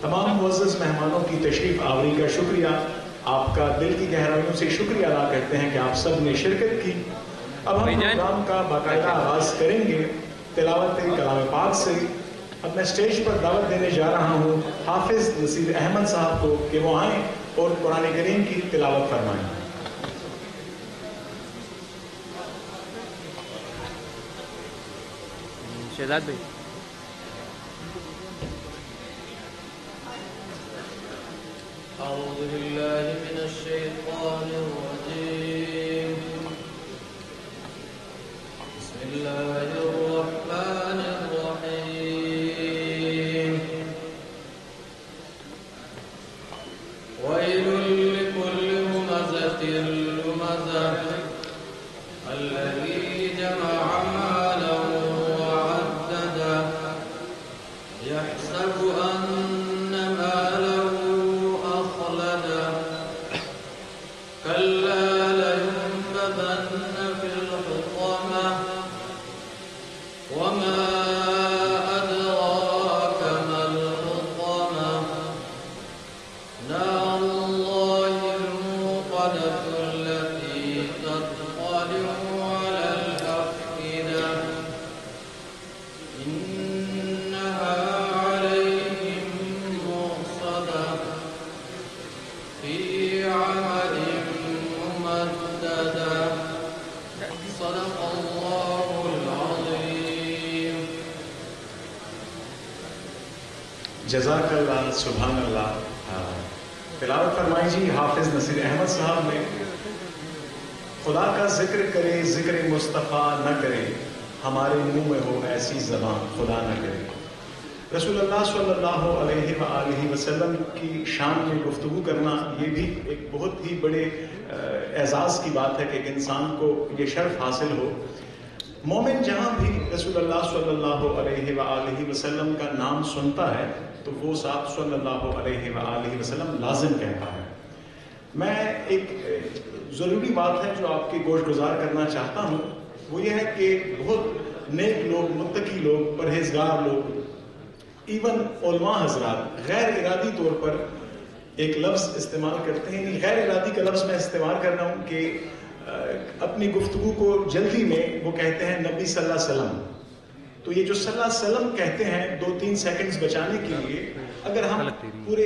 تمام معزز مہمانوں کی تشریف آوری کا شکریہ، آپ کا دل کی گہرائیوں سے شکریہ ادا کرتے ہیں کہ آپ سب نے شرکت کی۔ اب ہم پروگرام کا باقاعدہ آغاز کریں گے تلاوت کلام پاک سے۔ اب میں اسٹیج پر دعوت دینے جا رہا ہوں حافظ نصیر احمد صاحب کو کہ وہ آئیں اور قرآن کریم کی تلاوت فرمائیں۔ شہزاد بھائی، أعوذ بالله من الشيطان الرجيم، بسم الله الرحمن الرحيم، ويل لكل همزة لمزة الذي جمع مالا وعدده يحسب أن ماله أخلده كلا لينبذن في الحطمة وما أدراك ما الحطمة نار الله الموقدة التي تطلع على الأفئدة إنها عليهم مؤصدة في عمد ممددة صدق الله العظيم. جزاک اللہ، سبحان اللہ۔ تلاوت فرمائی جی حافظ نصیر احمد صاحب نے۔ خدا کا ذکر کرے ذکر مصطفیٰ نہ کرے، ہمارے منہ میں ہو ایسی زبان خدا نہ کرے۔ رسول اللہ صلی اللہ علیہ وآلہ وسلم کی شان میں گفتگو کرنا یہ بھی ایک بہت ہی بڑے اعزاز کی بات ہے کہ ایک انسان کو یہ شرف حاصل ہو۔ مومن جہاں بھی رسول اللہ صلی اللہ علیہ وآلہ وسلم کا نام سنتا ہے تو وہ صاحب صلی اللہ علیہ وآلہ وسلم لازم کہتا ہے۔ میں ایک ضروری بات ہے جو آپ کی گوش گزار کرنا چاہتا ہوں، وہ یہ ہے کہ بہت نیک لوگ، متقی لوگ، پرہیزگار لوگ، ایون علماء حضرات غیر ارادی طور پر ایک لفظ استعمال کرتے ہیں، یعنی غیر ارادی کا لفظ میں استعمال کر رہا ہوں کہ اپنی گفتگو کو جلدی میں وہ کہتے ہیں نبی صلی اللہ علیہ وسلم۔ تو یہ جو صلی اللہ علیہ وسلم کہتے ہیں 2-3 سیکنڈز بچانے کے لیے، اگر ہم پورے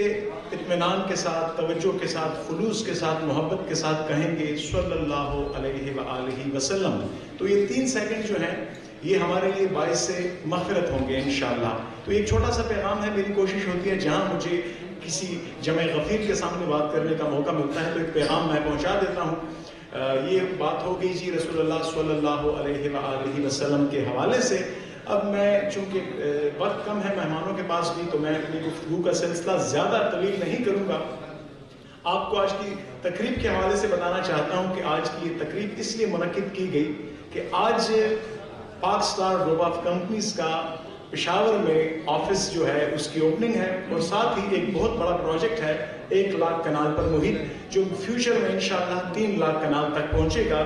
اطمینان کے ساتھ، توجہ کے ساتھ، خلوص کے ساتھ، محبت کے ساتھ کہیں گے صلی اللہ علیہ وآلہ وسلم، تو یہ 3 سیکنڈ جو ہیں یہ ہمارے لیے باعث سے مغفرت ہوں گے انشاءاللہ۔ تو ایک چھوٹا سا پیغام ہے، میری کوشش ہوتی ہے جہاں مجھے کسی جمع غفیر کے سامنے بات کرنے کا موقع ملتا ہے تو ایک پیغام میں پہنچا دیتا ہوں۔ یہ بات ہو گئی جی رسول اللہ صلی اللہ علیہ وآلہ وسلم کے حوالے سے۔ اب میں چونکہ وقت کم ہے مہمانوں کے پاس بھی، تو میں اپنی گفتگو کا سلسلہ زیادہ طویل نہیں کروں گا۔ آپ کو آج کی تقریب کے حوالے سے بتانا چاہتا ہوں کہ آج کی یہ تقریب اس لیے منعقد کی گئی کہ آج پاک اسٹار گروپ آف کمپنیز کا پشاور میں آفس جو ہے اس کی اوپننگ ہے، اور ساتھ ہی ایک بہت بڑا پروجیکٹ ہے 1 لاکھ کنال پر محیط، جو فیوچر میں انشاءاللہ 3 لاکھ کنال تک پہنچے گا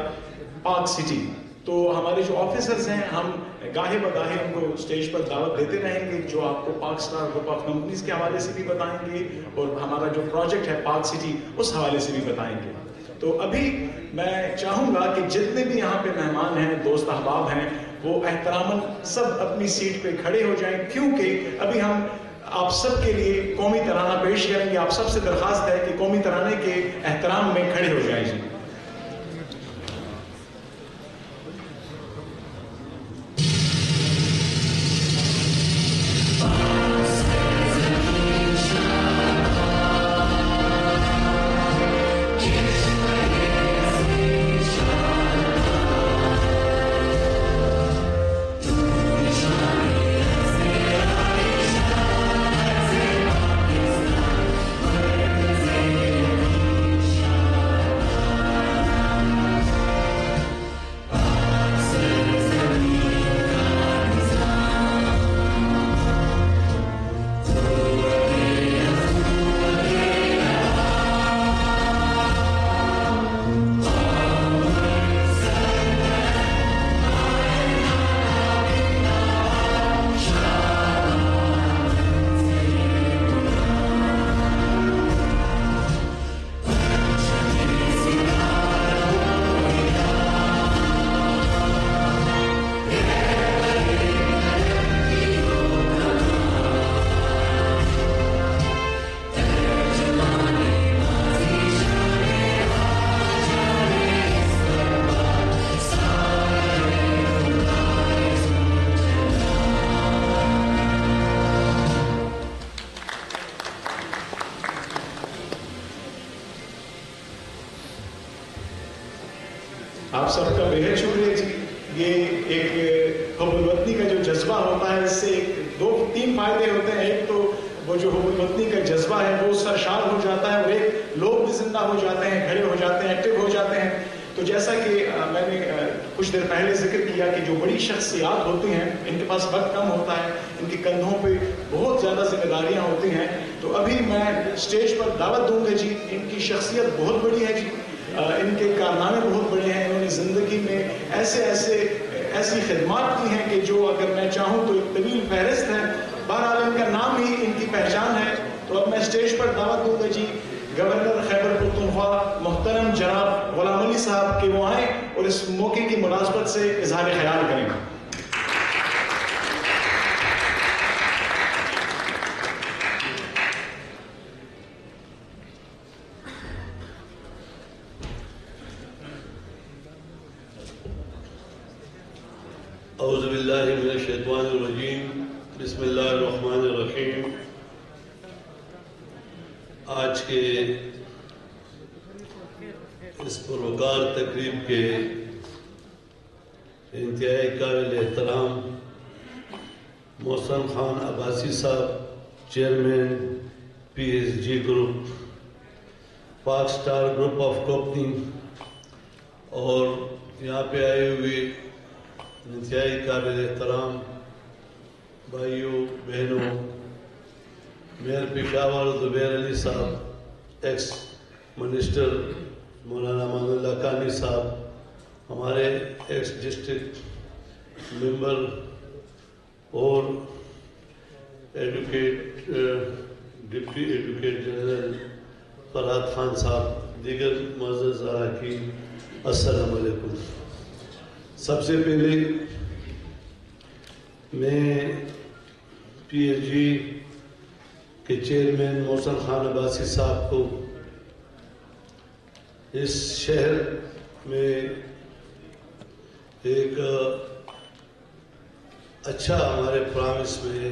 پاک سٹی۔ تو ہمارے جو آفیسرز ہیں ہم گاہے بگاہے ان کو اسٹیج پر دعوت دیتے رہیں گے، جو آپ کو پاک اسٹار گروپ آف کمپنیز کے حوالے سے بھی بتائیں گے اور ہمارا جو پروجیکٹ ہے پاک سٹی اس حوالے سے بھی بتائیں گے۔ تو ابھی میں چاہوں گا کہ جتنے بھی یہاں پہ مہمان ہیں، دوست احباب ہیں، وہ احتراماً سب اپنی سیٹ پہ کھڑے ہو جائیں، کیونکہ ابھی ہم آپ سب کے لیے قومی ترانہ پیش کریں گے۔ آپ سب سے درخواست ہے کہ قومی ترانے کے احترام میں کھڑے ہو جائیں جی۔ آپ سب کا بہت شکریہ جی. یہ ایک حب الوطنی کا جو جذبہ ہوتا ہے اس سے تین فائدے ہوتے ہیں. ایک تو وہ جو حب الوطنی کا جذبہ ہے وہ سرشار ہو جاتا ہے اور ایک لوگ بھی زندہ ہو جاتے ہیں, کھڑے ہو جاتے ہیں, ایکٹیو ہو جاتے ہیں. تو جیسا کہ میں نے کچھ دیر پہلے ذکر کیا کہ جو بڑی شخصیات ہوتی ہیں ان کے پاس وقت کم ہوتا ہے, ان کے کندھوں پہ بہت زیادہ ذمہ داریاں ہوتی ہیں. تو ابھی میں اسٹیج پر دعوت دوں گا جی. ان کی شخصیت بہت بڑی ہے جی, ان کے کارنامے بہت بڑے ہیں. انہوں نے زندگی میں ایسی خدمات کی ہیں کہ جو اگر میں چاہوں تو ایک طویل فہرست ہے. بہرحال ان کا نام ہی ان کی پہچان ہے. تو اب میں اسٹیج پر دعوت دوں گا جی گورنر خیبر پختونخوا محترم جناب غلام علی صاحب کہ وہ آئیں اور اس موقع کی مناسبت سے اظہار خیال کریں. اعوذ باللہ من الشیطان الرجیم, بسم اللہ الرحمن الرحیم. آج کے اس پروکار تقریب کے انتہائی قابل احترام محسن خان عباسی صاحب, چیئرمین PSG گروپ, پاک سٹار گروپ آف کمپنی, اور یہاں پہ آئے ہوئے انتہائی قابل احترام بھائیوں بہنوں, میئر پشاور زبیر علی صاحب, ایکس منسٹر مولانا امان اللہ کانی صاحب, ہمارے ایکس ڈسٹرکٹ ممبر اور ڈپٹی ایڈوکیٹ جنرل فرحت خان صاحب, دیگر معزز اراکین, السلام علیکم. سب سے پہلے میں PSG کے چیئرمین محسن خان عباسی صاحب کو اس شہر میں ایک اچھا ہمارے پرامس میں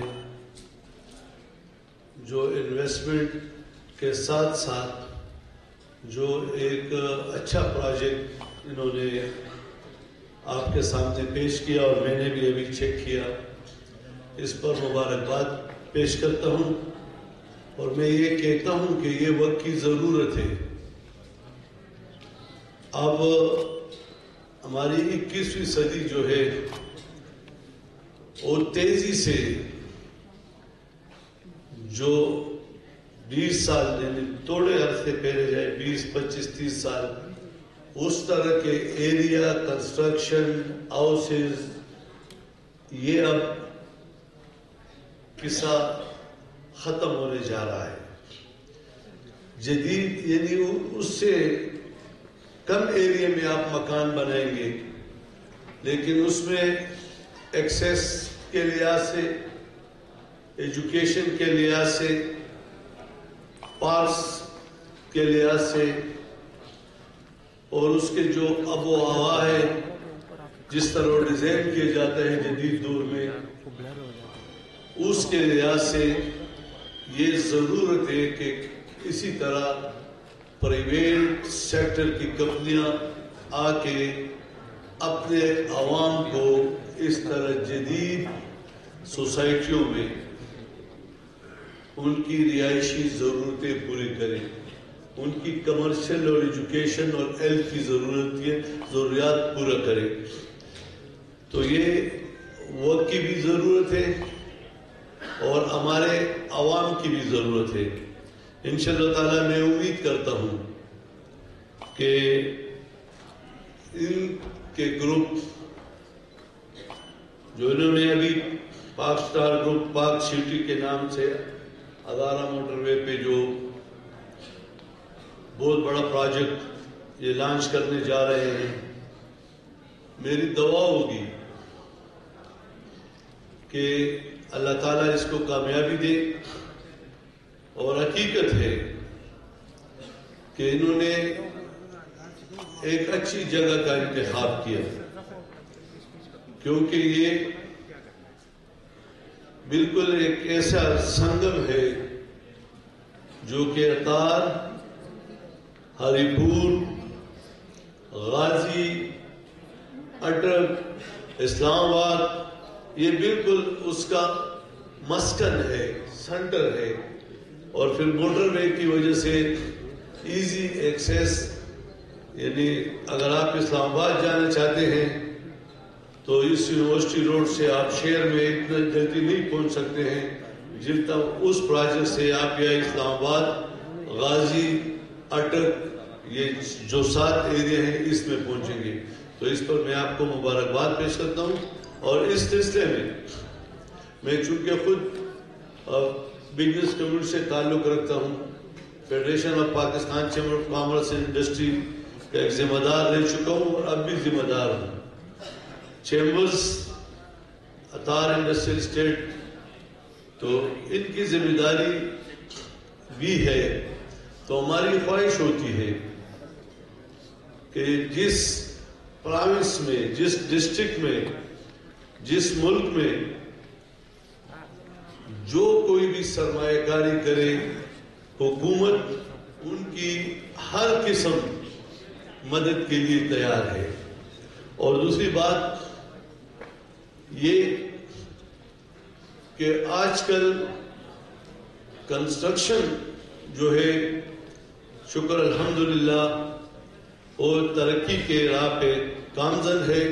جو انویسٹمنٹ کے ساتھ ساتھ جو ایک اچھا پروجیکٹ انہوں نے آپ کے سامنے پیش کیا اور میں نے بھی ابھی چیک کیا, اس پر مبارکباد پیش کرتا ہوں. اور میں یہ کہتا ہوں کہ یہ وقت کی ضرورت ہے. اب ہماری 21ویں صدی جو ہے وہ تیزی سے جو 20 سال یعنی تھوڑے عرصے پہلے جائے 20, 25, 30 سال اس طرح کے ایریا کنسٹرکشن ہاؤسز یہ اب قصہ ختم ہونے جا رہا ہے. جدید یعنی اس سے کم ایریا میں آپ مکان بنائیں گے, لیکن اس میں ایکسیس کے لحاظ سے, ایجوکیشن کے لحاظ سے, پارکس کے لحاظ سے اور اس کے جو آب و ہوا ہے جس طرح ڈیزائن کیے جاتے ہیں جدید دور میں, اس کے لحاظ سے یہ ضرورت ہے کہ اسی طرح پرائیویٹ سیکٹر کی کمپنیاں آ کے اپنے عوام کو اس طرح جدید سوسائٹیوں میں ان کی رہائشی ضرورتیں پوری کریں, ان کی کمرشل اور ایجوکیشن اور ہیلتھ کی ضروریات پورا کریں. تو یہ وقت کی بھی ضرورت ہے اور ہمارے عوام کی بھی ضرورت ہے. انشاءاللہ تعالیٰ میں امید کرتا ہوں کہ ان کے گروپ جو انہوں نے ابھی پاک سٹار گروپ پاک سٹی کے نام سے ادارہ موٹر وے پہ جو بہت بڑا پروجیکٹ یہ لانچ کرنے جا رہے ہیں, میری دعا ہوگی کہ اللہ تعالیٰ اس کو کامیابی دے. اور حقیقت ہے کہ انہوں نے ایک اچھی جگہ کا انتخاب کیا, کیونکہ یہ بالکل ایک ایسا سنگم ہے جو کہ اتار, ہری پور, غازی اٹک، اسلام آباد، یہ بالکل اس کا مسکن ہے، سینٹر ہے، اور پھر موٹر وے کی وجہ سے ایزی ایکسیس، یعنی اگر آپ اسلام آباد جانا چاہتے ہیں تو اس یونیورسٹی روڈ سے آپ شہر میں اتنا جلدی نہیں پہنچ سکتے ہیں جتنا اس پروجیکٹ سے آپ یا اسلام آباد، غازی، اٹک، یہ جو 7 ایریا ہیں اس میں پہنچیں گے. تو اس پر میں آپ کو مبارکباد پیش کرتا ہوں. اور اس سلسلے میں چونکہ خود بزنس کمیونٹی سے تعلق رکھتا ہوں، federation of Pakistan chamber of commerce and industry کا ایک ذمہ دار رہ چکا ہوں اور اب بھی ذمہ دار ہوں. چیمبرز اتار انڈسٹریل اسٹیٹ، تو ان کی ذمہ داری بھی ہے. تو ہماری خواہش ہوتی ہے کہ جس پروونس میں، جس ڈسٹرکٹ میں، جس ملک میں جو کوئی بھی سرمایہ کاری کرے، حکومت ان کی ہر قسم مدد کے لیے تیار ہے. اور دوسری بات یہ کہ آج کل کنسٹرکشن جو ہے شکر الحمدللہ اور ترقی کے راہ پہ گامزن ہے.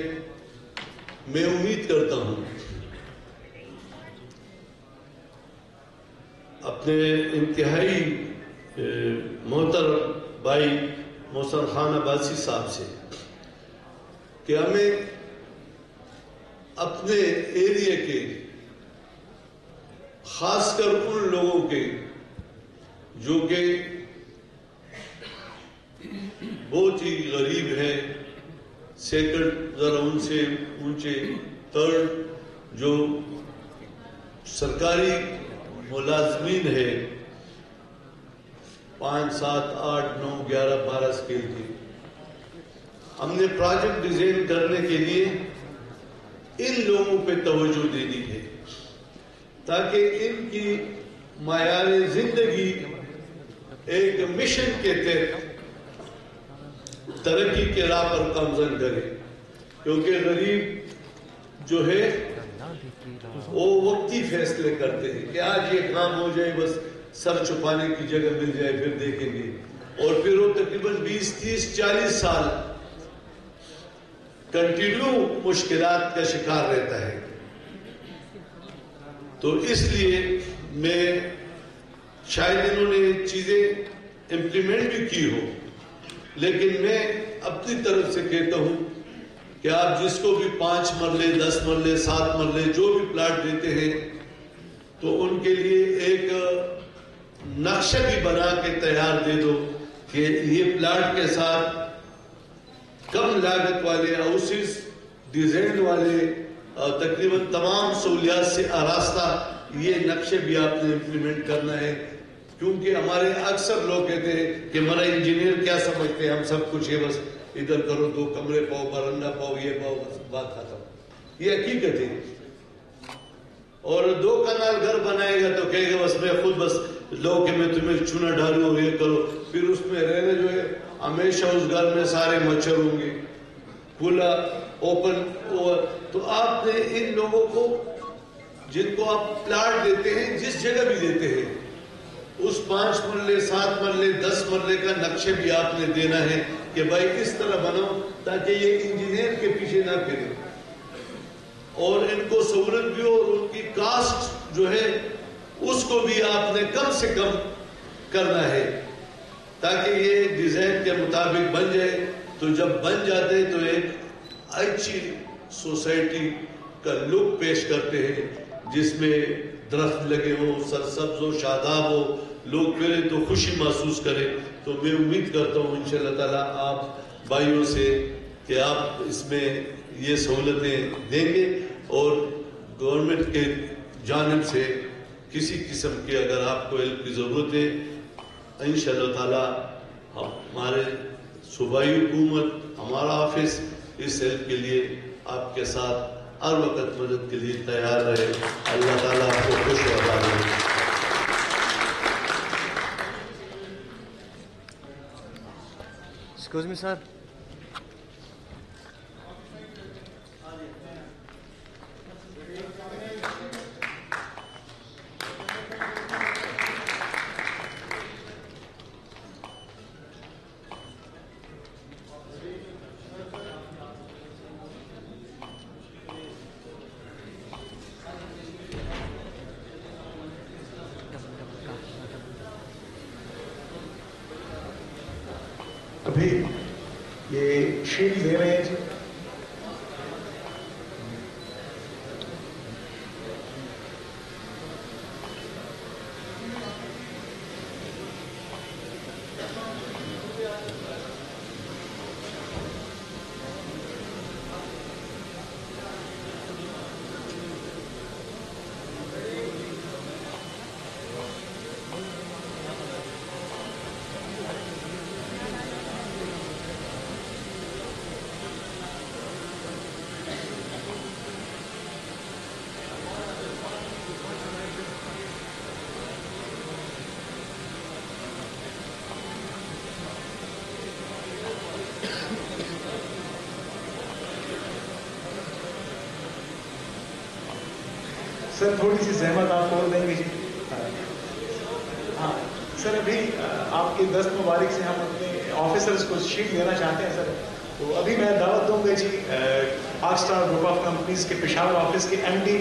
میں امید کرتا ہوں اپنے انتہائی محترم بھائی محسن خان عباسی صاحب سے کہ ہمیں اپنے ایریا کے، خاص کر ان لوگوں کے جو کہ بہت ہی غریب ہیں، سیکنڈ ذرا ان سے اونچے، تھرڈ جو سرکاری ملازمین ہے، 5، 7، 8، 9، 11، 12 اسکیل کی، ہم نے پروجیکٹ ڈیزائن کرنے کے لیے ان لوگوں پہ توجہ دینی ہے تاکہ ان کی معیار زندگی ایک مشن کے تحت ترقی کے راہ پر گامزن کرے. کیونکہ غریب جو ہے وہ وقتی فیصلے کرتے ہیں کہ آج یہ کام ہو جائے، بس سر چھپانے کی جگہ مل جائے، پھر دیکھیں گے. اور پھر وہ تقریباً 20، 30، 40 سال کنٹینیو مشکلات کا شکار رہتا ہے. تو اس لیے میں شاید انہوں نے چیزیں امپلیمنٹ بھی کی ہو، لیکن میں اپنی طرف سے کہتا ہوں کہ آپ جس کو بھی 5 مرلے، 10 مرلے، 7 مرلے جو بھی پلاٹ دیتے ہیں تو ان کے لیے ایک نقشہ بھی بنا کے تیار دے دو کہ یہ پلاٹ کے ساتھ کم لاگت والے ہاؤسز، ڈیزائن والے، تقریباً تمام سہولیات سے آراستہ یہ نقشے بھی آپ نے امپلیمنٹ کرنا ہے. کیونکہ ہمارے اکثر لوگ کہتے ہیں کہ ہمارا انجینئر کیا سمجھتے ہیں، ہم سب کچھ ہے، بس ادھر کرو، 2 کمرے پاؤ، برندہ پاؤ، یہ پاؤ، بس بات ختم. یہ حقیقت ہے. اور 2 کنال گھر بنائے گا تو کہے گا بس میں خود بس لو کہ میں تمہیں چونا ڈالوں، یہ کرو. پھر اس میں رہنے جو ہے ہمیشہ اس گھر میں سارے مچھر ہوں گے، کھلا اوپن. تو آپ نے ان لوگوں کو جن کو آپ پلاٹ دیتے ہیں، جس جگہ بھی دیتے ہیں، اس 5 مرلے، 7 مرلے، 10 مرلے کا نقشے بھی آپ نے دینا ہے کہ بھائی اس طرح بناؤ تاکہ یہ انجینئر کے پیچھے نہ پھرے اور ان کو سہولت بھی ہو. اور ان کی کاسٹ جو ہے اس کو بھی آپ نے کم سے کم کرنا ہے تاکہ یہ ڈیزائن کے مطابق بن جائے. تو جب بن جاتے ہیں تو ایک اچھی سوسائٹی کا لک پیش کرتے ہیں جس میں درخت لگے ہوں، سرسبز ہو، شاداب ہو، لوگ پھرے تو خوشی محسوس کریں. تو میں امید کرتا ہوں انشاءاللہ تعالیٰ آپ بھائیوں سے کہ آپ اس میں یہ سہولتیں دیں گے اور گورنمنٹ کے جانب سے کسی قسم کی اگر آپ کو ہیلپ کی ضرورت ہے انشاءاللہ تعالیٰ ہمارے صوبائی حکومت، ہمارا آفس اس ہیلپ کے لیے آپ کے ساتھ ہر وقت مدد کے لیے تیار رہے. اللہ تعالیٰ آپ کو خوش و آباد رکھے. Excuse me, sir. ابھی یہ شیل دے رہے ہیں جی. سر تھوڑی سی زحمت آپ کھول دیں گے جی. ہاں سر ابھی آپ کے دست مبارک سے ہم اپنے آفیسرز کو شیٹ دینا چاہتے ہیں سر. تو ابھی میں دعوت دوں گا جی Hot Star group of companies کے پشاور آفس کے ایم ڈی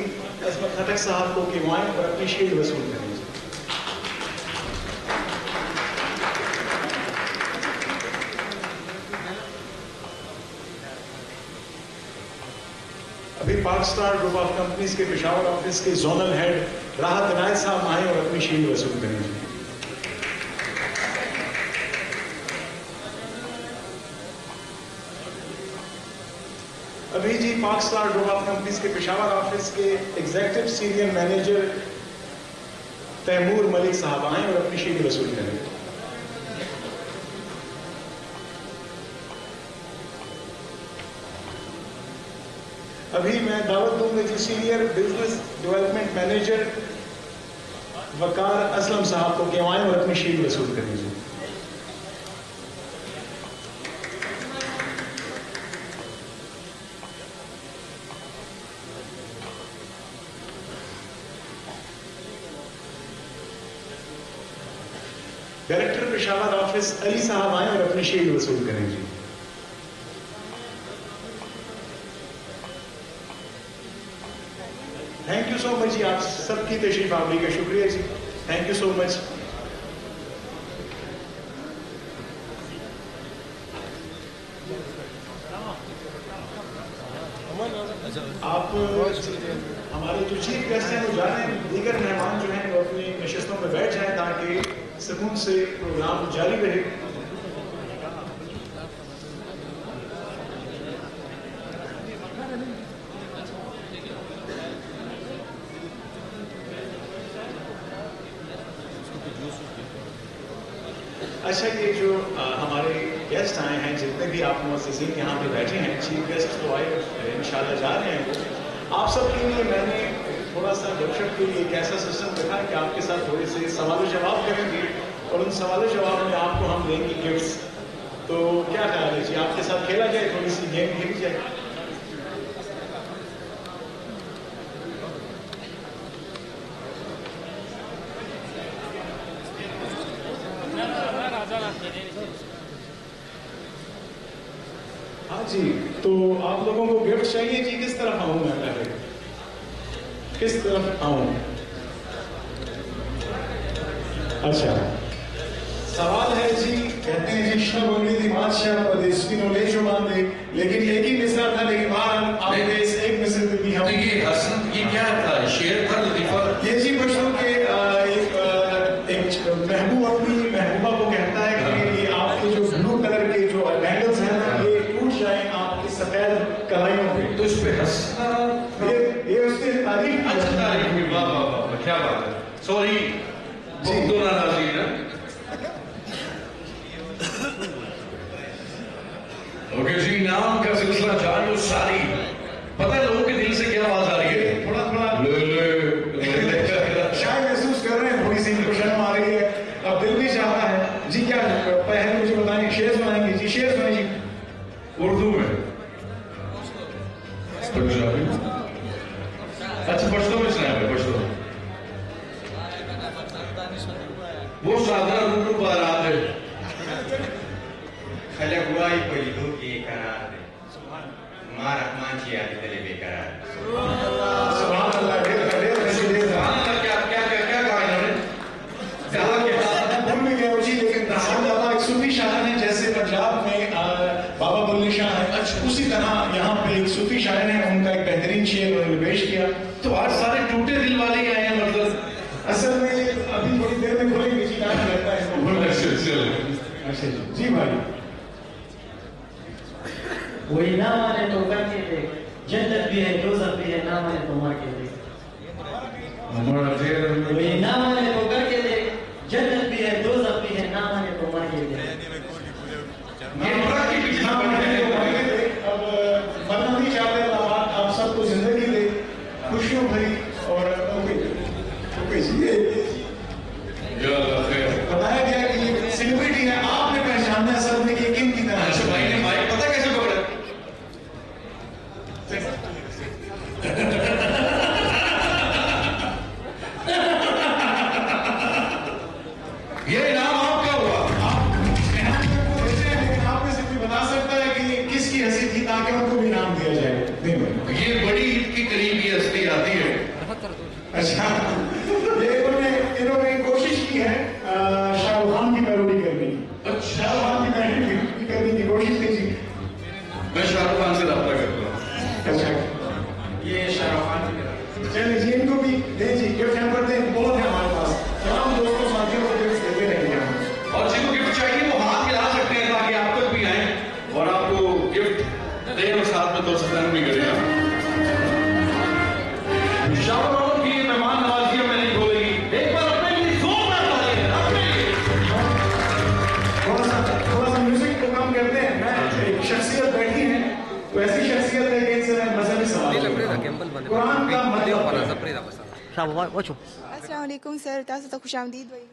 عصمت خٹک صاحب کو کہ وہ آئیں اور اپنی شیٹ وصول کریں. ابھی پاک اسٹار گروپ آف کمپنیز کے پشاور آفس کے زونل ہیڈ راحت عنایت صاحب آئیں اور اپنی شیلڈ وصول کریں. ابھی جی پاک اسٹار گروپ آف کمپنیز کے پشاور آفس کے ایگزیکٹو سینئر مینیجر تیمور ملک صاحب آئیں اور اپنی شیلڈ وصول کریں. ابھی میں دعوت دوں گا جی سینئر بزنس ڈیولپمنٹ مینیجر وقار اسلم صاحب کو کہ آئیں اور اپنی شیلڈ وصول کریں. ڈائریکٹر پشاور آفس علی صاحب آئیں اور اپنی شیلڈ وصول کریں جی. تھینک یو سو مچ جی. آپ سب کی تشریف آوری کا شکریہ جی. تھینک یو سو مچ. آپ ہمارے جو چیف گیسٹ ہیں وہ جا رہے ہیں. دیگر مہمان جو ہیں وہ اپنی نشستوں میں بیٹھ جائیں تاکہ سکون سے پروگرام جاری رہے. اچھا یہ جو ہمارے گیسٹ آئے ہیں جتنے بھی آپ معززین یہاں پہ بیٹھے ہیں چیف گیسٹ تو آئے انشاءاللہ جا رہے ہیں. آپ سب کے لیے میں نے تھوڑا سا گپشپ کے لیے ایک ایسا سسٹم رکھا ہے کہ آپ کے ساتھ تھوڑے سے سوال و جواب کریں گے اور ان سوال و جواب میں آپ کو ہم دیں گے گفٹس. تو کیا خیال ہے جی آپ کے ساتھ کھیلا جائے, تھوڑی سی گیم کھیلی جائے. ہاں جی تو آپ لوگوں کو گفٹ چاہیے جی. کس طرف آؤں میں پہلے, کس طرف آؤں؟ اچھا سوال ہے جی. کہتے ہیں جی شب ہوگی تھی بادشاہ پردیسوی نو لے جو باندھے, لیکن ایک ہی مصرع تھا. لیکن بہرحال آپ نے اس ایک مصرع پہ بھی ہم یہ حسن یہ کیا تھا, شعر تھا, لطیفہ؟ یہ جی پشتوں کے ایک محبوب اپنی محبوبہ کو کہتا ہے کہ یہ آپ کے جو بلو کلر کے جو بینگلز ہیں یہ ٹوٹ جائیں آپ کی سفید کلائیوں پہ. تو اس پہ ہنسنا یہ اس کی تعریف. اچھا تعریف ہوئی. واہ واہ واہ کیا بات ہے. سوری بہتونا ناظرین. اوکے جی نام کا سلسلہ جاری و ساری. پتہ ہے لوگوں کے دل سے کیا آواز آ رہی ہے؟ تھوڑا تھوڑا لے شاید محسوس کر رہے ہیں, تھوڑی سی شرم آ رہی ہے. اب دل بھی چاہتا ہے جی. کیا پہلے مجھے بتائیں شعر سنائیں گے جی؟ شعر سنائیں جی اردو میں, پنجابی. اچھا پشتو میں سنائیں گے. پشتو وہ سادہ روٹو بارات ہے. خلق وائی کوئی دو کی قرار دے, ماں رحمان کی یاد دلے بے قرار. سبحان اللہ. کیا کہا انہوں نے؟ بھول بھی گئے جی. لیکن رحمان اللہ ایک صوفی شاعر ہیں. جیسے پنجاب اچھا جی بھائی. وہی نہ مانے تو کر کے دیکھ, جنت بھی ہے دوزخ بھی ہے, نہ مانے تو مر کے دیکھ. وہی نہ مانے تو کر کے دیکھ, جنت بھی ہے دوزخ بھی ہے, نہ مانے تو مر کے دیکھ. اب مرنا نہیں چاہتے, اللہ آپ سب کو زندگی دے خوشیوں بھری. اور بتایا گیا کہ یہ سیلیبریٹی ہے, آپ نے پہچاننا ہے سب نے کہ کن کی طرح. اچھا بھائی نے مائک پتہ کیسے پکڑا؟ یہ انعام آپ کا ہوا. آپ میں سے کوئی بتا سکتا ہے کہ یہ کس کی حیثیت تھی تاکہ ان کو بھی انعام دیا جائے؟ یہ بڑی عید کی قریب یہ ہستی آتی ہے. اچھا, یہ انہوں نے کوشش کی ہے شاہ رخ خان کی پیروڈی کرنے کی. شاہ رخ خان کی پیروڈی کرنے کی کوشش کی جی. میں شاہ رخ خان سے رابطہ کرتا ہوں. اچھا, یہ شاہ رخ خان کی. چلیے جی, ان کو بھی دیں جی, گفٹ ہیمپر دیں, بہت ہے ہمارے پاس. تمام دوستوں ساتھیوں کو گفٹ دیتے رہیں گے ہم. اور جن کو گفٹ چاہیے وہ ہاتھ ملا سکتے ہیں تاکہ آپ تک بھی آئیں اور آپ کو گفٹ دیں اور ساتھ میں تو ستن بھی کریں. شاہ رخ خان کی مہمان نوازی میں نہیں بولے گی. ایک بار اپنے لیے زوردار تالی ہے, اپنے لیے. تھوڑا سا میوزک کو کم کرتے ہیں. میں ایک شخصیت بیٹھی ہے تو ایسی شخصیت ہے کہ ان سے میں مذہبی سوال قرآن کا مطلب. السلام علیکم سر, تاسو ته خوش آمدید وایو.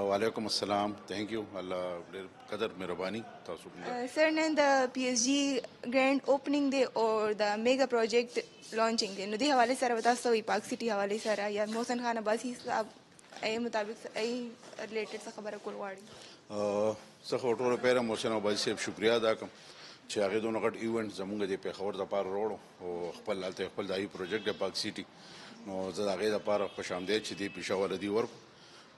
وعلیکم السلام. Thank you. الله ډېر قدر مهرباني تاسو باندې. سر, نن د پی ایس جی ګرینډ اوپننګ دی او د میگا پروجیکټ لانچنګ دی, نو دې حوالې سره به تاسو پاک سټي حوالې سره یا محسن خان عباسي صاحب ای مطابق ای ریلیټډ څه خبره کول غواړي؟ زه خو ټولو پیره محسن عباسي صاحب شکریا ادا کوم چې هغې دونه غټ ایونټ زموږ د پېښور دپاره راوړو او خپل هلته خپل دایي پروجیکټ دی پاک سټي. نو زه د هغې دپاره خوش آمدید چې دې پېښور دې ورکړو.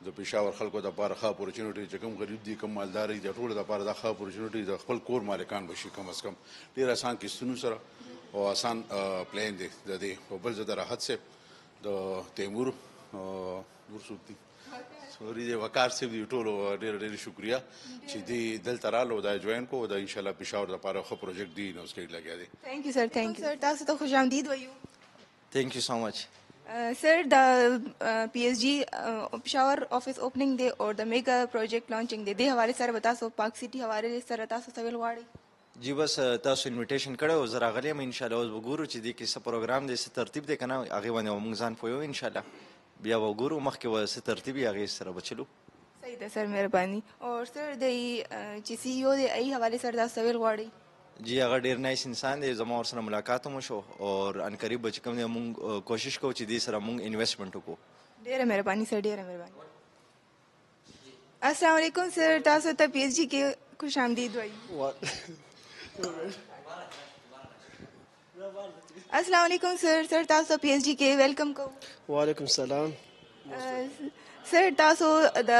د پېښور خلکو دپاره ښه اپورچونټي چې کوم غریب دي کوم مالدار دي د ټولو دپاره دا ښه اپورچونټي د خپل کور مالکان به شي کم از کم ډېر اسان کیستونو سره او اسان پلان دی د دې. او بل زه د راحت صاحب د تیمور نور څوک دي سوري دی وقار صاحب دي ټولو ډېر ډېر شکریا چې دې دلته راغلو دا جوین کو دا انشاءالله پېښور دپاره ښه پروجیکټ دی نو سټیټ لګیا دی. Thank you sir. Thank you sir, تاسو ته خوش آمدید وایو. Thank you so much. Sir, د P S G Peshawar office opening دی او د میگا پروجیکټ لانچنګ دی, دې حوالې سره به تاسو پاک سټي حوالې سره تاسو څه ویل غواړئ؟ جی بس تاسو انویټیشن کړی او زه راغلی یم. انشاءالله اوس به ګورو چې دې کې څه پروګرام دی, څه ترتیب دی که نه, هغې باندې به موږ ځان پوهوو انشاءالله. بیا به وګورو مخکې به څه ترتیب وي هغې سره به چلو. صحیح ده سر, مهرباني. او سر د چې سی ای او دی ای حوالې سره تاسو څه ویل غواړئ؟ جی هغه ډېر نایس انسان دی, زما ورسره ملاقات هم وشو او ان قریب به چې کوم دی مونږ کوشش کوو چې دې سره مونږ انویسټمنټ وکړو. ډېره مهرباني سر, ډېره مهرباني. السلام علیکم سر, تاسو ته پی ایس جی کې خوش آمدید وایو. السلام علیکم سر, سر تاسو پی ایس جی کې ویلکم کوو. وعلیکم السلام. سر, تاسو د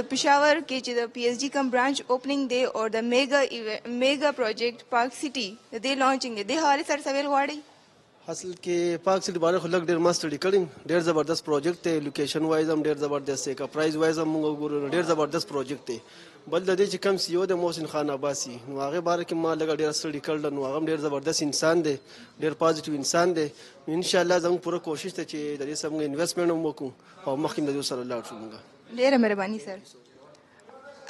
پشاور کې چې د پی ایس جی کم برانچ اوپننګ دی او د میگا پروجیکټ پارک سټي د دې لانچنګ دی, د حوالې سره څه ویل غواړئ؟ اصل کې پاک سټي باندې خو لږ ډېر ما سټډي کړی, ډېر زبردست پروجیکټ دی. لوکیشن وایز هم ډېر زبردست دی, که پرایز وایز هم موږ وګورو ډېر زبردست پروجیکټ دی. بل د دې چې کوم سی او دی محسن خان عباسي, نو هغې باره کې ما لږه ډېره سټډي کړله, نو هغه هم ډېر زبردست انسان دی, ډېر پازیټیو انسان دی. نو انشاءالله زموږ پوره کوشش ده چې د دې سره موږ انویسټمنټ هم وکړو او مخکې د دې سره لاړ شو موږ. ډېره مهرباني سر.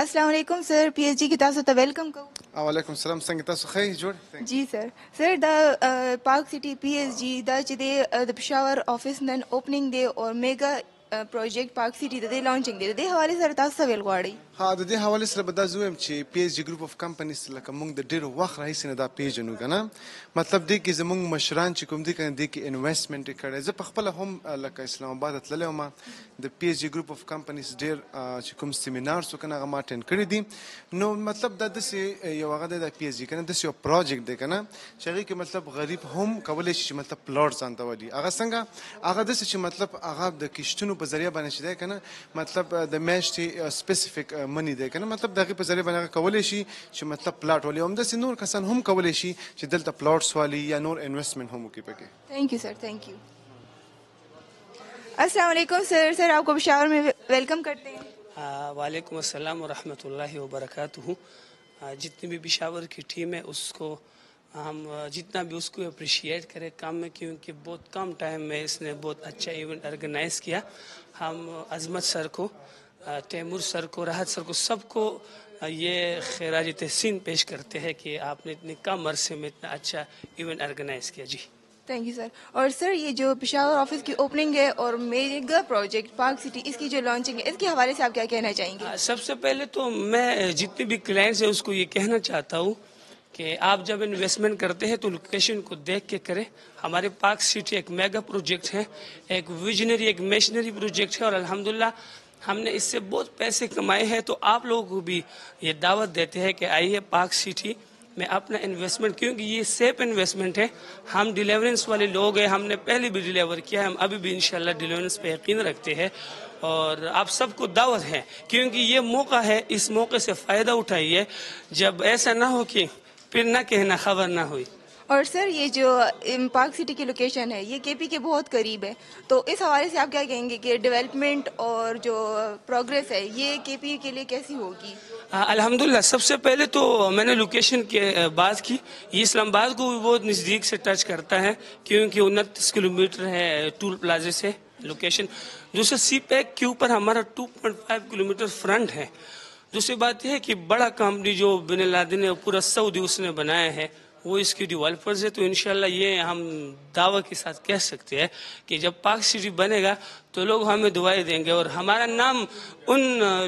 السلام علیکم سر, پی ایس جی کې تاسو ته ویلکم کوو. وعلیکم السلام, څنګه تاسو ښه جوړ؟ جی سر. سر, د پاک سټي پی ایس جی دا چې دی د پشاور آفس نن اوپننګ دی او میگا پروجیکټ پاک سټي د دې لانچنګ دی, د دې حوالې سره تاسو څه ویل غواړئ؟ ها, د دې حوالې سره به دا زه وایم چې پی ایس جي ګروپ اف کمپنیز لکه موږ د ډېرو وخت راهیسې نه دا پیژنو که نه, مطلب دې کې زموږ مشران چې کوم دي که نه دې کې انویسټمنټ یې کړی. زه پخپله هم لکه اسلام آباد تللی وم, د پی ایس جي ګروپ اف کمپنیز ډېر چې کوم سیمینارز و که نه هغه ما اټینډ کړي دي. نو مطلب دا داسې یو هغه دی د پی ایس جي که نه داسې یو پروجیکټ دی که نه چې هغې کې مطلب غریب هم کولی شي چې مطلب پلاټ ځان ته ولي. هغه څنګه هغه داسې چې مطلب هغه د کښتونو په ذریعه باندې چې دی که نه مطلب د میاشتې سپیسیفیک منی دی که نه, مطلب د هغې په ذریعه باندې هغه کولی شي چې مطلب پلاټ ولي. همداسې نور کسان هم کولی شي چې دلته پلاټس والي یا نور انویسټمنټ هم وکړي پکې. Thank you sir, thank you. السلام علیکم سر, سر آپ کو پشاور میں ویلکم کرتے ہیں. वालेकुम अस्सलाम वरहमतुल्लाहि वबरकातुहू। जितनी भी पेशावर की टीम है उसको हम जितना भी उसको अप्रिशिएट करें काम में, क्योंकि बहुत कम टाइम में इसने बहुत अच्छा इवेंट ऑर्गेनाइज किया। हम अजमत सर को, तैमूर सर को, राहत सर को, सबको ये खैराज तहसीन पेश करते हैं कि आपने इतने कम अरसे में इतना अच्छा इवेंट ऑर्गेनाइज किया। जी थैंक यू सर। और सर ये जो पेशावर ऑफिस की ओपनिंग है और मेगा प्रोजेक्ट पार्क सिटी इसकी जो लॉन्चिंग है, इसके हवाले से आप क्या कहना चाहेंगे? सबसे पहले तो मैं जितने भी क्लाइंट्स हैं उसको ये कहना चाहता हूँ कि आप जब इन्वेस्टमेंट करते हैं तो लोकेशन को देख के करें। हमारे पार्क सिटी एक मेगा प्रोजेक्ट है, एक विजनरी, एक मिशनरी प्रोजेक्ट है और अल्हम्दुलिल्लाह हमने इससे बहुत पैसे कमाए हैं। तो आप लोगों को भी ये दावत देते हैं कि आइए पार्क सिटी में अपना इन्वेस्टमेंट, क्योंकि ये सेफ इन्वेस्टमेंट है। हम डिलीवरेंस वाले लोग हैं, हमने पहले भी डिलीवर किया है, हम अभी भी इंशाल्लाह डिलीवरेंस पे यकीन रखते हैं और आप सबको दावत है, क्योंकि ये मौका है, इस मौके से फ़ायदा उठाइए। जब ऐसा ना हो कि फिर ना कहना खबर ना हुई। और सर ये जो पार्क सिटी की लोकेशन है ये केपी के बहुत करीब है, तो इस हवाले से आप क्या कहेंगे कि डेवलपमेंट और जो प्रोग्रेस है ये केपी के लिए कैसी होगी? अल्हम्दुलिल्लाह सबसे पहले तो मैंने लोकेशन के बात की, ये इस्लामाबाद को भी बहुत नज़दीक से टच करता है, क्योंकि 29 किलोमीटर है टूल प्लाजे से लोकेशन। दूसरा सी पैक के ऊपर हमारा 2.5 किलोमीटर फ्रंट है। दूसरी बात यह है कि बड़ा कंपनी जो बिन लादेन ने पूरा सऊदी उसने बनाया है वो इसकी डेवलपर्स है। तो इंशाल्लाह ये हम दावा के साथ कह सकते हैं कि जब पार्क सिटी बनेगा तो लोग हमें दुआएं देंगे और हमारा नाम उन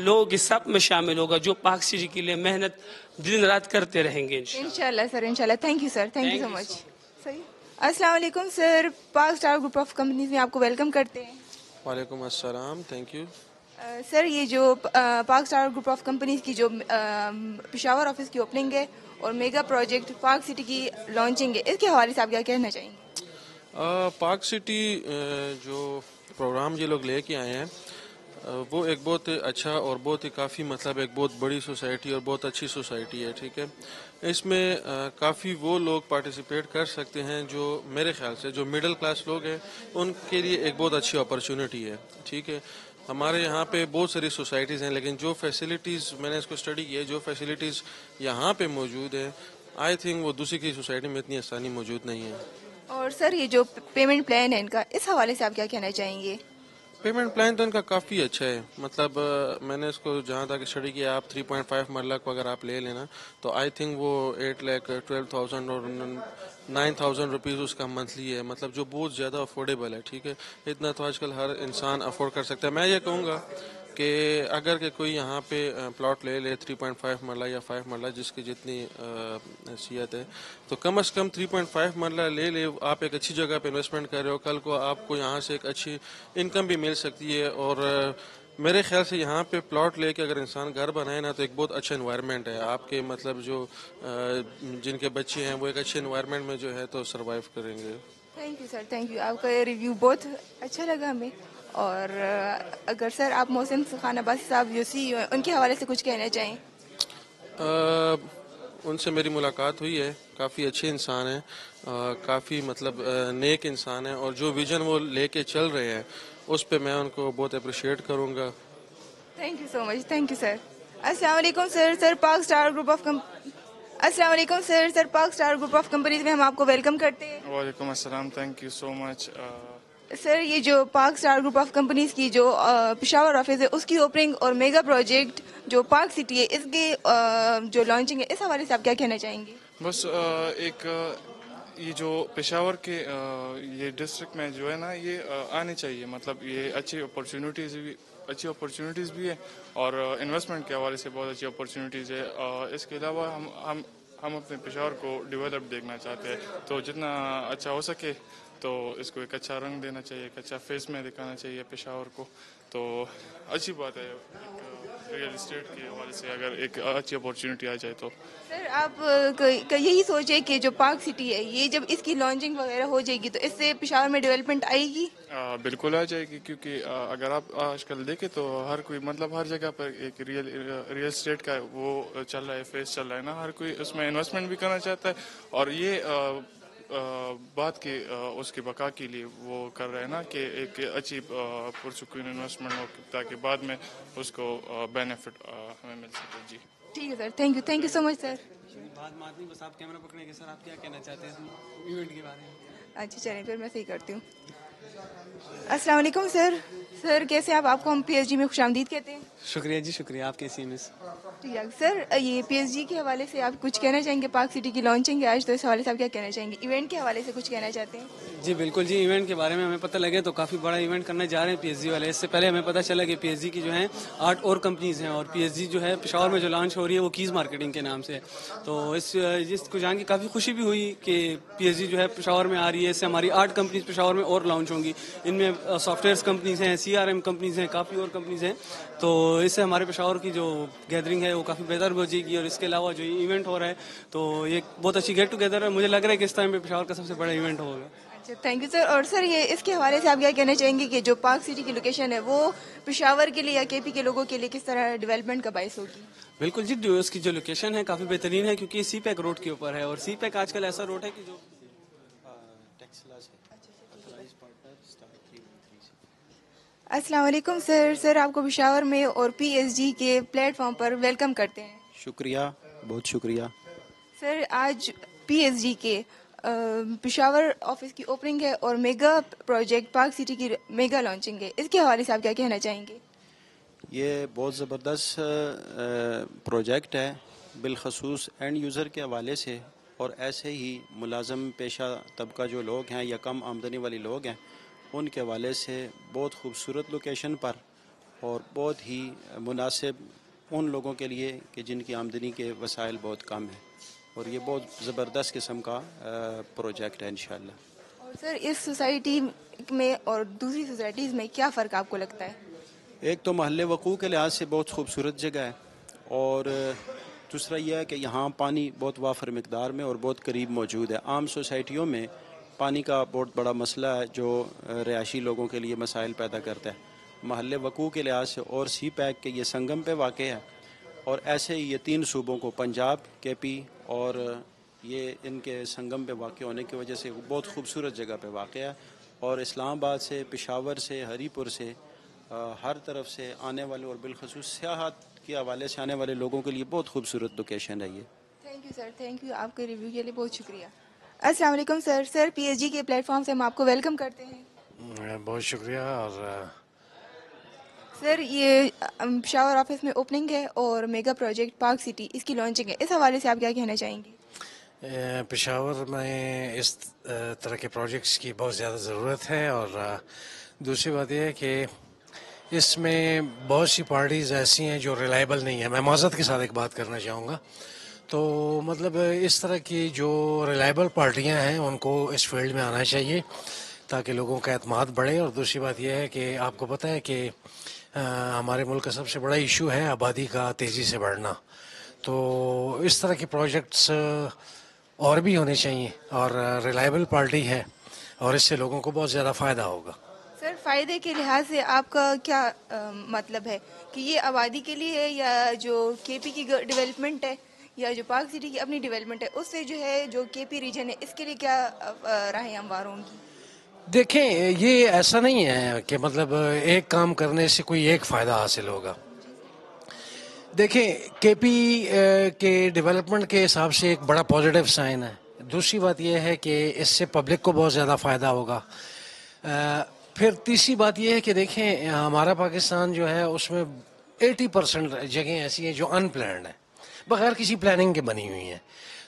लोगों के सब में शामिल होगा जो पार्क सिटी के लिए मेहनत दिन रात करते रहेंगे इंशाल्लाह सर, इंशाल्लाह। Thank you sir, thank you so much. सही, अस्सलाम वालेकुम sir, park star group of companies में आपको वेलकम करते हैं। वालेकुम अस्सलाम, थैंक यू। सर ये जो park star group of companies की जो पेशावर ऑफिस की ओपनिंग है और मेगा प्रोजेक्ट पार्क सिटी की लॉन्चिंग है, इसके हवाले से आप क्या कहना चाहेंगे? पार्क सिटी जो प्रोग्राम ये लोग लेके आए हैं वो एक बहुत अच्छा और बहुत ही काफ़ी मतलब एक बहुत बड़ी सोसाइटी और बहुत अच्छी सोसाइटी है, ठीक है। इसमें काफ़ी वो लोग पार्टिसिपेट कर सकते हैं जो मेरे ख्याल से जो मिडिल क्लास लोग हैं उनके लिए एक बहुत अच्छी अपॉर्चुनिटी है, ठीक है। हमारे यहाँ पे बहुत सारी सोसाइटीज़ हैं, लेकिन जो फैसिलिटीज़ मैंने इसको स्टडी किया, जो फैसिलिटीज़ यहाँ पे मौजूद है आई थिंक वो दूसरी की सोसाइटी में इतनी आसानी मौजूद नहीं है। और सर ये जो पेमेंट प्लान है इनका, इस हवाले से आप क्या कहना चाहेंगे? पेमेंट प्लान तो इनका काफ़ी अच्छा है, मतलब मैंने इसको जहाँ तक स्टडी किया, आप 3.5 मरला को अगर आप ले लेना तो आई थिंक वो 8,12,000 और 9,000 रुपीज़ उसका मंथली है, मतलब जो बहुत ज़्यादा अफोर्डेबल है, ठीक है। इतना तो आजकल हर इंसान अफोर्ड कर सकता है। मैं ये कहूँगा कि अगर के कोई यहाँ पे प्लॉट ले ले 3.5 मरला या 5 मरला जिसकी जितनी हैसियत है, तो कम से कम 3.5 मरला ले ले। आप एक अच्छी जगह पे इन्वेस्टमेंट कर रहे हो, कल को आपको यहाँ से एक अच्छी इनकम भी मिल सकती है। और मेरे ख्याल से यहाँ पे प्लॉट लेके अगर इंसान घर बनाए ना तो एक बहुत अच्छा एनवायरनमेंट है आपके, मतलब जो जिनके बच्चे हैं वो एक अच्छे एनवायरनमेंट में जो है तो सर्वाइव करेंगे। Thank you sir, thank you. आपका ये रिव्यू बहुत अच्छा लगा हमें। और अगर सर आप मोहसिन खान अब्बासी साहब जो CEO हैं उनके हवाले से कुछ कहना चाहें? उनसे मेरी मुलाकात हुई है, काफ़ी अच्छे इंसान हैं, काफ़ी मतलब नेक इंसान है और जो विजन वो लेके चल रहे हैं उस पे मैं उनको बहुत अप्रिशिएट करूँगा। Thank you so much, thank you sir. अस्सलाम वालेकुम sir, sir park star group of अस्सलाम वालेकुम sir, sir park star group of companies में हम आपको वेलकम करते हैं। वालेकुम अस्सलाम, thank you so much. Sir ये जो park star group of companies की जो पेशावर ऑफिस है उसकी ओपनिंग और मेगा प्रोजेक्ट जो पार्क सिटी है इसके जो लॉन्चिंग है, इस हवाले से आप क्या कहना चाहेंगे? बस एक ये जो पेशावर के ये डिस्ट्रिक्ट में जो है ना ये आने चाहिए, मतलब ये अच्छी अपॉर्चुनिटीज़ भी है और इन्वेस्टमेंट के हवाले से बहुत अच्छी अपॉर्चुनिटीज़ है। इसके अलावा हम अपने पेशावर को डेवलप देखना चाहते हैं, तो जितना अच्छा हो सके तो इसको एक अच्छा रंग देना चाहिए, एक अच्छा फेस में दिखाना चाहिए पेशावर को। तो अच्छी बात है रियल एस्टेट के हवाले से अगर एक अच्छी अपॉर्चुनिटी आ जाए तो। सर आप यही सोचे कि जो पार्क सिटी है ये जब इसकी लॉन्चिंग वगैरह हो जाएगी तो इससे पेशावर में डेवलपमेंट आएगी? बिल्कुल आ जाएगी, क्योंकि अगर आप आजकल देखें तो हर कोई मतलब हर जगह पर एक रियल एस्टेट का वो चल रहा है, फेस चल रहा है ना, हर कोई उसमें इन्वेस्टमेंट भी करना चाहता है और ये बात की उसकी बका के लिए वो कर रहे हैं ना कि एक अच्छी पुरसुकून इन्वेस्टमेंट हो ताकि बाद में उसको बेनिफिट हमें मिल सके। जी ठीक है sir, thank you so much sir. बात मानती बस आप कैमरा पकड़ेंगे सर, आप क्या कहना चाहते हैं इवेंट के बारे में? अच्छा चलें फिर मैं सही करती हूँ। अस्सलाम वालेकुम सर। सर कैसे आप? आपको हम PSG में खुशामदीद कहते हैं। शुक्रिया जी, शुक्रिया। आप कैसी हैं मिस? ठीक है सर, ये PSG के हवाले से आप कुछ कहना चाहेंगे? पार्क सिटी की लॉन्चिंग है आज, तो इस हवाले से आप क्या कहना चाहेंगे? इवेंट के हवाले से कुछ कहना चाहते हैं? जी बिल्कुल जी, इवेंट के बारे में हमें पता लगे तो काफ़ी बड़ा इवेंट करने जा रहे हैं PSG वाले। इससे पहले हमें पता चला कि PSG की जो है 8 और कंपनीज हैं और PSG जो है पेशावर में जो लॉन्च हो रही है वो कीज़ मार्केटिंग के नाम से। तो इसको जान के काफ़ी खुशी भी हुई कि PSG जो है पेशावर में आ रही है। इससे हमारी 8 कंपनीज पेशावर में और लॉन्च होंगी। इनमें सॉफ्टवेयर कंपनीज हैं, CRM कंपनीज हैं, काफ़ी और कंपनीज हैं। तो इससे हमारे पेशावर की जो गैदरिंग है वो काफ़ी बेहतर हो जाएगी। और इसके अलावा जो इवेंट हो रहा है तो ये बहुत अच्छी गेट टुगेदर है। मुझे लग रहा है कि इस टाइम पे पेशावर का सबसे बड़ा इवेंट होगा। अच्छा थैंक यू सर। और सर ये इसके हवाले से आप क्या कहना चाहेंगे कि जो पार्क सिटी की लोकेशन है वो पेशावर के लिए या KP के लोगों के लिए किस तरह डेवलपमेंट का बायस होगी? बिल्कुल जी, उसकी जो लोकेशन है काफ़ी बेहतरीन है क्योंकि CPEC रोड के ऊपर है। और CPEC आजकल ऐसा रोड है कि जो अस्सलाम वालेकुम सर। सर आपको पेशावर में और PSG के प्लेटफॉर्म पर वेलकम करते हैं। शुक्रिया, बहुत शुक्रिया। सर आज PSG के पेशावर ऑफिस की ओपनिंग है और मेगा प्रोजेक्ट पार्क सिटी की मेगा लॉन्चिंग है, इसके हवाले से आप क्या कहना चाहेंगे? ये बहुत ज़बरदस्त प्रोजेक्ट है, बिलखसूस एंड यूज़र के हवाले से और ऐसे ही मुलाजम पेशा तबका जो लोग हैं या कम आमदनी वाले लोग हैं उनके हवाले से बहुत खूबसूरत लोकेशन पर और बहुत ही मुनासिब उन लोगों के लिए कि जिनकी आमदनी के वसाइल बहुत कम हैं। और ये बहुत ज़बरदस्त किस्म का प्रोजेक्ट है इंशाल्लाह। और सर इस सोसाइटी में और दूसरी सोसाइटीज़ में क्या फ़र्क आपको लगता है? एक तो महल्ले वकूफ़ के लिहाज से बहुत खूबसूरत जगह है और दूसरा यह है कि यहाँ पानी बहुत वाफर मकदार में और बहुत करीब मौजूद है। आम सोसाइटियों में पानी का बहुत बड़ा मसला है जो रिहायशी लोगों के लिए मसाइल पैदा करता है। महल्ले वकूफ़ के लिहाज से और CPEC के ये संगम पे वाक़ है और ऐसे ही ये 3 सूबों को पंजाब, KP और ये इनके संगम पे वाक़ होने की वजह से बहुत खूबसूरत जगह पे वाक़ है। और इस्लामाबाद से, पेशावर से, हरीपुर से, हर तरफ से आने वाले और बिलखसूस सियाहत के हवाले से आने वाले लोगों के लिए बहुत खूबसूरत लोकेशन है ये। Thank you sir, thank you. आपके रिव्यू के लिए बहुत शुक्रिया। अस्सलाम वालेकुम सर। सर PSG के प्लेटफॉर्म से हम आपको वेलकम करते हैं। बहुत शुक्रिया। और सर ये पेशावर ऑफिस में ओपनिंग है और मेगा प्रोजेक्ट पार्क सिटी इसकी लॉन्चिंग है, इस हवाले से आप क्या कहना चाहेंगे? पेशावर में इस तरह के प्रोजेक्ट्स की बहुत ज़्यादा ज़रूरत है। और दूसरी बात यह है कि इसमें बहुत सी पार्टीज़ ऐसी हैं जो रिलायबल नहीं है। मैं माज़रत के साथ एक बात करना चाहूँगा। तो मतलब इस तरह की जो रिलायबल पार्टियां हैं उनको इस फील्ड में आना चाहिए ताकि लोगों का एतमाद बढ़े। और दूसरी बात यह है कि आपको पता है कि हमारे मुल्क का सबसे बड़ा इशू है आबादी का तेज़ी से बढ़ना। तो इस तरह के प्रोजेक्ट्स और भी होने चाहिए और रिलायबल पार्टी है और इससे लोगों को बहुत ज़्यादा फ़ायदा होगा। सर फ़ायदे के लिहाज से आपका क्या मतलब है कि ये आबादी के लिए है या जो KP की डेवलपमेंट है या जो पार्क सिटी की अपनी डेवलपमेंट है उससे जो है जो KP रीजन है इसके लिए क्या राहें हमवार होंगी? देखें, ये ऐसा नहीं है कि मतलब एक काम करने से कोई एक फ़ायदा हासिल होगा। देखें, KP के डेवलपमेंट के हिसाब से एक बड़ा पॉजिटिव साइन है। दूसरी बात यह है कि इससे पब्लिक को बहुत ज़्यादा फ़ायदा होगा। फिर तीसरी बात यह है कि देखें हमारा पाकिस्तान जो है उसमें 80% जगह ऐसी हैं जो अनप्लान्ड है, बगैर किसी प्लानिंग के बनी हुई हैं।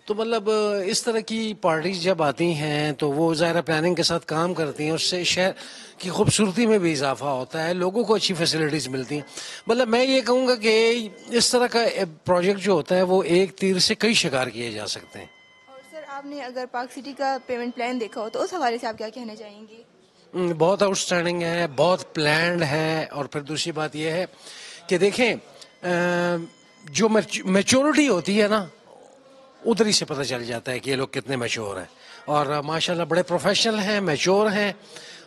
तो मतलब इस तरह की पार्टीज जब आती हैं तो वो ज़ाहिर प्लानिंग के साथ काम करती हैं, उससे शहर की खूबसूरती में भी इजाफा होता है, लोगों को अच्छी फैसिलिटीज़ मिलती हैं। मतलब मैं ये कहूँगा कि इस तरह का प्रोजेक्ट जो होता है वो एक तीर से कई शिकार किए जा सकते हैं। और सर आपने अगर पार्क सिटी का पेमेंट प्लान देखा हो तो उस हवाले से आप क्या कहना चाहेंगे? बहुत आउटस्टैंडिंग है, बहुत प्लान्ड है। और फिर दूसरी बात यह है कि देखें जो मैच्योरिटी होती है ना उधर ही से पता चल जाता है कि ये लोग कितने मैच्योर हैं। और माशाल्लाह बड़े प्रोफेशनल हैं, मैच्योर हैं।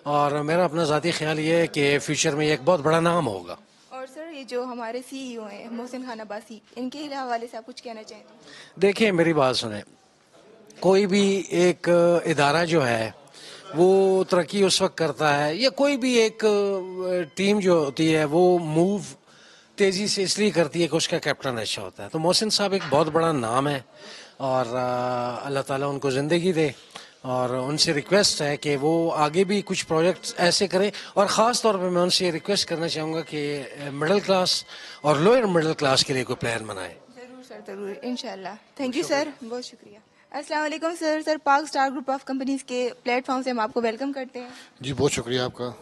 और मेरा अपना ज़ाती ख्याल ये है कि फ्यूचर में एक बहुत बड़ा नाम होगा। और सर ये जो हमारे CEO हैं मोहसिन खान अब्बासी, इनके हवाले से आप कुछ कहना चाहेंगे? देखिए मेरी बात सुने, कोई भी एक इदारा जो है वो तरक्की उस वक्त करता है, या कोई भी एक टीम जो होती है वो मूव तेज़ी से इसलिए करती है कि उसका कैप्टन अच्छा होता है। तो मोहसिन साहब एक बहुत बड़ा नाम है और अल्लाह ताला उनको ज़िंदगी दे, और उनसे रिक्वेस्ट है कि वो आगे भी कुछ प्रोजेक्ट्स ऐसे करें, और ख़ास तौर पे मैं उनसे रिक्वेस्ट करना चाहूँगा कि मिडिल क्लास और लोअर मिडिल क्लास के लिए कोई प्लान बनाए। ज़रूर सर, ज़रूर, इंशाल्लाह। थैंक यू सर, बहुत शुक्रिया। अस्सलाम वालेकुम सर। सर, पाक स्टार ग्रुप ऑफ कंपनीज के प्लेटफॉर्म से हम आपको वेलकम करते हैं। जी बहुत शुक्रिया आपका।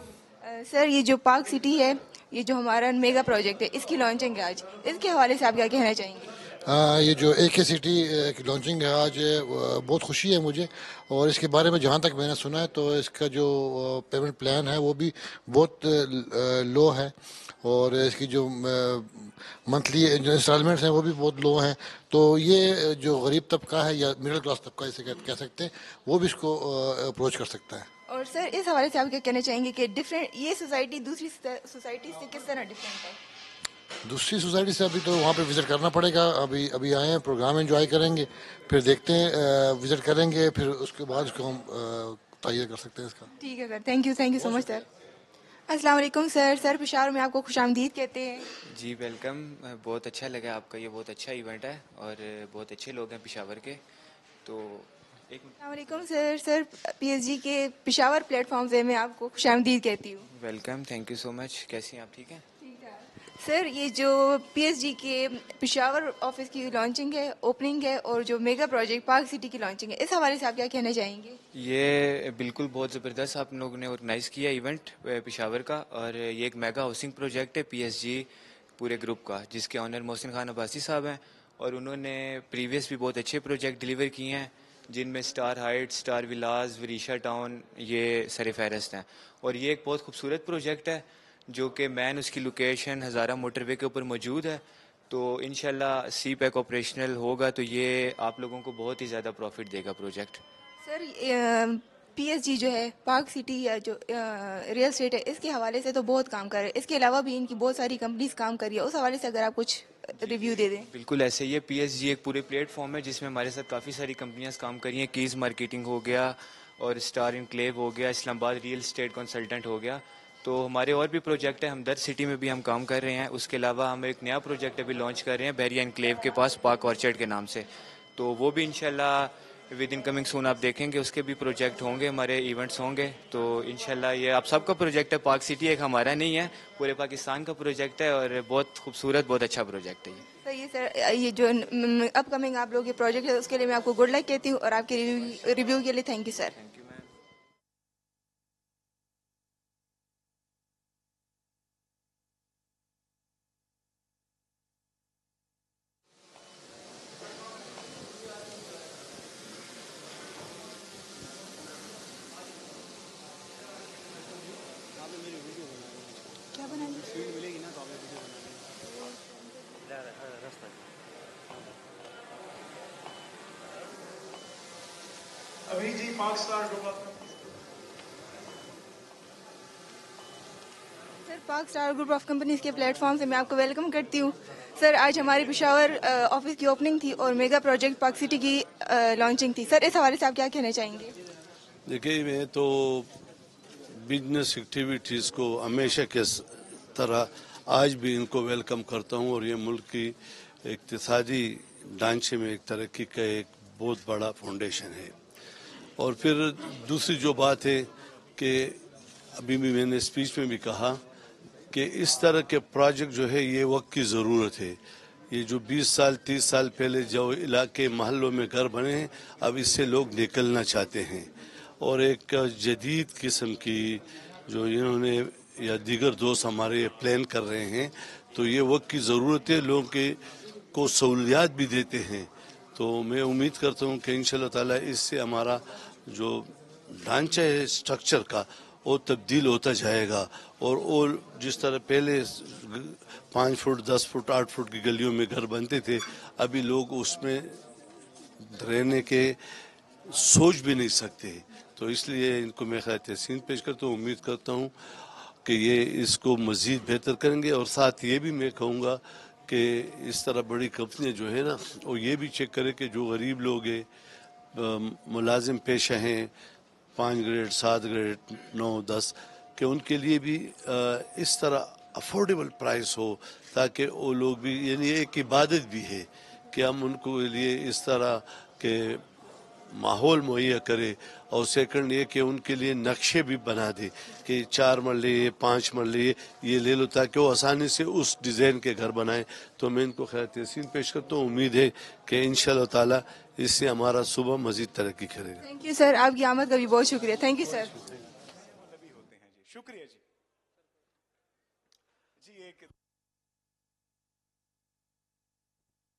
सर, ये जो पाक सिटी है, ये जो हमारा मेगा प्रोजेक्ट है, इसकी लॉन्चिंग है आज, इसके हवाले से आप क्या कहना चाहेंगे? ये जो AK सिटी की लॉन्चिंग है आज, बहुत खुशी है मुझे, और इसके बारे में जहाँ तक मैंने सुना है तो इसका जो पेमेंट प्लान है वो भी बहुत लो है, और इसकी जो मंथली इंस्टॉलमेंट्स हैं वो भी बहुत लो हैं। तो ये जो गरीब तबका है या मिडिल क्लास तबका इसे कह सकते हैं, वो भी इसको अप्रोच कर सकता है। और सर, इस हवाले से आप क्या कहना चाहेंगे कि डिफरेंट ये सोसाइटी दूसरी सोसाइटी से किस तरह डिफरेंट है? दूसरी सोसाइटी से अभी तो वहाँ पे विज़िट करना पड़ेगा। अभी आए हैं, प्रोग्राम एंजॉय करेंगे, फिर देखते हैं, विज़िट करेंगे, फिर उसके बाद उसको हम तैयार कर सकते हैं इसका। ठीक है sir, thank you so much sir. अस्सलाम वालेकुम सर। सर, पेशावर में आपको खुशामदीद कहते हैं। जी वेलकम, बहुत अच्छा लगा आपका, ये बहुत अच्छा इवेंट है और बहुत अच्छे लोग हैं पेशावर के। तो अस्सलाम वालेकुम सर। सर, PSG के पेशावर प्लेटफॉर्म से मैं आपको खुशामदीद कहती हूँ। Welcome, thank you so much. कैसी हैं आप? ठीक हैं सर, ये जो PSG के पेशावर ऑफिस की लॉन्चिंग है, ओपनिंग है, और जो मेगा प्रोजेक्ट पार्क सिटी की लॉन्चिंग है, इस हवाले से आप क्या कहना चाहेंगे? ये बिल्कुल बहुत ज़बरदस्त आप लोगों ने ऑर्गेनाइज़ किया इवेंट पेशावर का, और ये एक मेगा हाउसिंग प्रोजेक्ट है PSG पूरे ग्रुप का, जिसके ऑनर मोहसिन खान अब्बासी साहब हैं, और उन्होंने प्रीवियस भी बहुत अच्छे प्रोजेक्ट डिलीवर किए हैं, जिनमें star heights, star villas, Warisha town ये सर फहरस्त हैं। और ये एक बहुत खूबसूरत प्रोजेक्ट है जो कि मैन उसकी लोकेशन हज़ारा मोटरवे के ऊपर मौजूद है। तो इंशाल्लाह CPEC ऑपरेशनल होगा तो ये आप लोगों को बहुत ही ज़्यादा प्रॉफिट देगा प्रोजेक्ट। सर, PSG जो है पार्क सिटी या जो रियल एस्टेट है, इसके हवाले से तो बहुत काम कर रहे हैं, इसके अलावा भी इनकी बहुत सारी कंपनीज काम कर रही है, उस हवाले से अगर आप कुछ रिव्यू दे दें। बिल्कुल ऐसे ही है, PSG एक पूरे प्लेटफॉर्म है जिसमें हमारे साथ काफ़ी सारी कंपनियां काम कर रही हैं। कीज़ मार्केटिंग हो गया, और स्टार इनक्लेव हो गया, इस्लामाबाद रियल एस्टेट कंसल्टेंट हो गया। तो हमारे और भी प्रोजेक्ट है, हमदर्द सिटी में भी हम काम कर रहे हैं। उसके अलावा हम एक नया प्रोजेक्ट अभी लॉन्च कर रहे हैं बहरिया इनक्लेव के पास, पार्क ऑर्चर्ड के नाम से। तो वो भी इंशाल्लाह विद इन कमिंग सून आप देखेंगे, उसके भी प्रोजेक्ट होंगे, हमारे इवेंट्स होंगे। तो इंशाल्लाह ये आप सबका प्रोजेक्ट है, पार्क सिटी एक हमारा नहीं है, पूरे पाकिस्तान का प्रोजेक्ट है, और बहुत खूबसूरत, बहुत अच्छा प्रोजेक्ट है ये। सही सर, ये जो अपकमिंग आप लोग ये प्रोजेक्ट है, उसके लिए मैं आपको गुड लक कहती हूँ, और आपके रिव्यू के लिए थैंक यू सर। क्या बनाएंगे? अभी जी पाक स्टार ग्रुप ऑफ सर, पाक स्टार ग्रुप ऑफ कंपनीज के प्लेटफॉर्म से मैं आपको वेलकम करती हूँ। सर, आज हमारे पेशावर ऑफिस की ओपनिंग थी और मेगा प्रोजेक्ट पाक सिटी की लॉन्चिंग थी। सर, इस हवाले से आप क्या कहना चाहेंगे? देखिए, मैं तो बिजनेस एक्टिविटीज़ को हमेशा के तरह आज भी इनको वेलकम करता हूँ, और ये मुल्क की इक्तिसादी ढांचे में एक तरक्की का एक बहुत बड़ा फाउंडेशन है। और फिर दूसरी जो बात है कि अभी भी मैंने स्पीच में भी कहा कि इस तरह के प्रोजेक्ट जो है ये वक्त की ज़रूरत है। ये जो 20 साल 30 साल पहले जो इलाके महलों में घर बने हैं, अब इससे लोग निकलना चाहते हैं, और एक जदीद किस्म की जो इन्होंने या दीगर दोस्त हमारे प्लान कर रहे हैं, तो ये वक्त की ज़रूरत है। लोगों के को सहूलियात भी देते हैं। तो मैं उम्मीद करता हूँ कि इंशाल्लाह ताला इससे हमारा जो ढांचा है स्ट्रक्चर का वो तब्दील होता जाएगा, और जिस तरह पहले 5 फुट 10 फुट 8 फुट की गलियों में घर बनते थे, अभी लोग उसमें रहने के सोच भी नहीं सकते। तो इसलिए इनको मैं खैर तहसीन पेश करता हूँ। उम्मीद करता हूँ कि ये इसको मज़ीद बेहतर करेंगे, और साथ ये भी मैं कहूँगा कि इस तरह बड़ी कंपनियाँ जो है ना, वो ये भी चेक करें कि जो गरीब लोग हैं मुलाजिम पेशा हैं 5 ग्रेड 7 ग्रेड 9 10 कि उनके लिए भी इस तरह अफोर्डेबल प्राइस हो ताकि वो लोग भी यानी एक इबादत भी है कि हम उनको लिए इस तरह के माहौल मुहैया करे और सेकंड ये कि उनके लिए नक्शे भी बना दे कि 4 मरले 5 मरले ये ले लो ताकि वो आसानी से उस डिज़ाइन के घर बनाएं। तो मैं इनको खैर तहसीन पेश करता हूँ। उम्मीद है कि इंशाअल्लाह ताला इससे हमारा सुबह मज़ीद तरक्की करेगा। थैंक यू सर, आपकी आमद का भी बहुत शुक्रिया। Thank you sir. शुक्रिया जी।